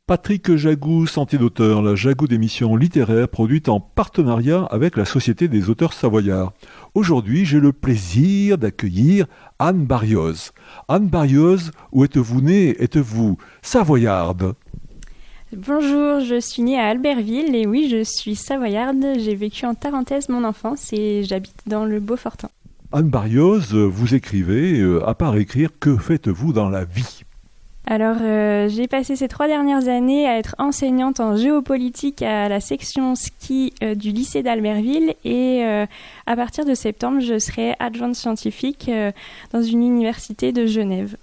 Patrick Jagou, Sentier d'auteur, la Jagou d'émission littéraire produite en partenariat avec la Société des auteurs savoyards. Aujourd'hui, j'ai le plaisir d'accueillir Anne Barrioz. Anne Barrioz, où êtes-vous née? Êtes-vous savoyarde? Bonjour, je suis née à Albertville et oui, je suis savoyarde. J'ai vécu en Tarentaise mon enfance et j'habite dans le Beaufortin. Anne Barrioz, vous écrivez, à part écrire, que faites-vous dans la vie? Alors, j'ai passé ces 3 dernières années à être enseignante en géopolitique à la section ski du lycée d'Albertville et à partir de septembre, je serai adjointe scientifique dans une université de Genève.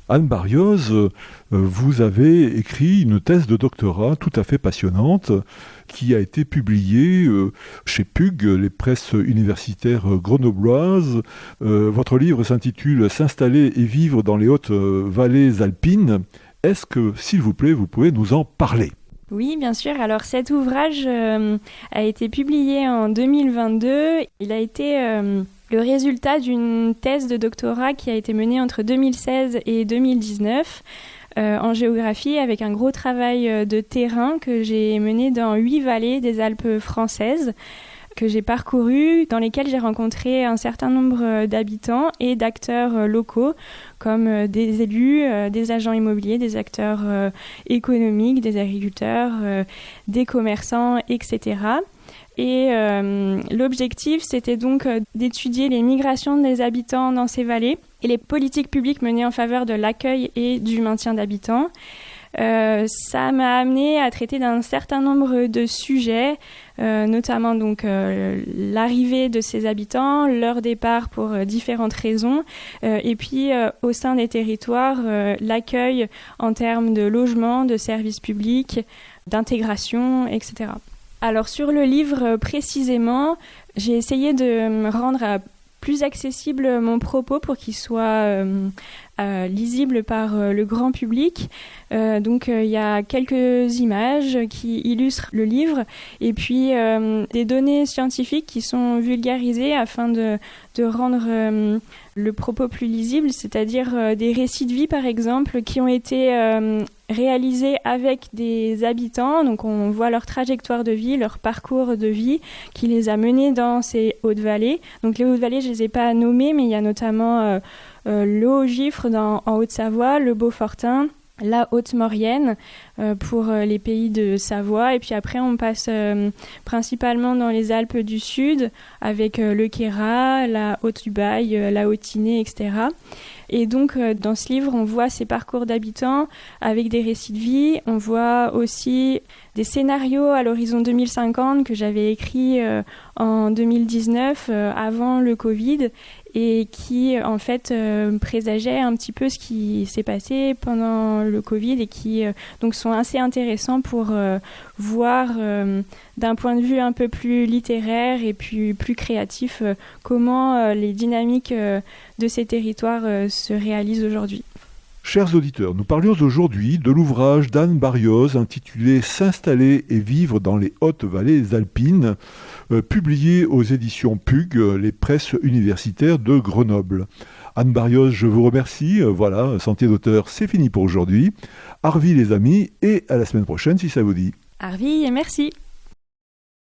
Anne Barrioz, vous avez écrit une thèse de doctorat tout à fait passionnante qui a été publiée chez PUG, les presses universitaires grenobloises. Votre livre s'intitule « S'installer et vivre dans les hautes vallées alpines ». Est-ce que, s'il vous plaît, vous pouvez nous en parler ? Oui, bien sûr. Alors cet ouvrage a été publié en 2022. Il a été le résultat d'une thèse de doctorat qui a été menée entre 2016 et 2019 en géographie avec un gros travail de terrain que j'ai mené dans 8 vallées des Alpes françaises que j'ai parcouru, dans lesquelles j'ai rencontré un certain nombre d'habitants et d'acteurs locaux, comme des élus, des agents immobiliers, des acteurs économiques, des agriculteurs, des commerçants, etc. Et l'objectif, c'était donc d'étudier les migrations des habitants dans ces vallées et les politiques publiques menées en faveur de l'accueil et du maintien d'habitants. Ça m'a amené à traiter d'un certain nombre de sujets, notamment donc l'arrivée de ces habitants, leur départ pour différentes raisons, et puis au sein des territoires, l'accueil en termes de logement, de services publics, d'intégration, etc. Alors sur le livre précisément, j'ai essayé de rendre plus accessible mon propos pour qu'il soit lisible par le grand public. Donc il y a quelques images qui illustrent le livre et puis des données scientifiques qui sont vulgarisées afin de rendre le propos plus lisible, c'est-à-dire des récits de vie par exemple qui ont été réalisés avec des habitants. Donc on voit leur trajectoire de vie, leur parcours de vie qui les a menés dans ces Hautes-Vallées. Donc les Hautes-Vallées, je ne les ai pas nommées, mais il y a notamment le Haut-Gifre en Haute-Savoie, le Beaufortin, la Haute-Maurienne pour les pays de Savoie. Et puis après, on passe principalement dans les Alpes du Sud avec le Queyras, la Haute-Ubaye, la Haute-Tinée, etc. Et donc, dans ce livre, on voit ces parcours d'habitants avec des récits de vie. On voit aussi des scénarios à l'horizon 2050 que j'avais écrits en 2019, avant le Covid, et qui, en fait, présageaient un petit peu ce qui s'est passé pendant le Covid et qui, donc, sont assez intéressants pour voir d'un point de vue un peu plus littéraire et puis plus créatif comment les dynamiques de ces territoires se réalisent aujourd'hui. Chers auditeurs, nous parlions aujourd'hui de l'ouvrage d'Anne Barrioz intitulé « S'installer et vivre dans les hautes vallées alpines », publié aux éditions PUG, les presses universitaires de Grenoble. Anne Barrioz, je vous remercie. Voilà, Sentier d'auteur, c'est fini pour aujourd'hui. Arvi les amis, et à la semaine prochaine si ça vous dit. Arvi et merci.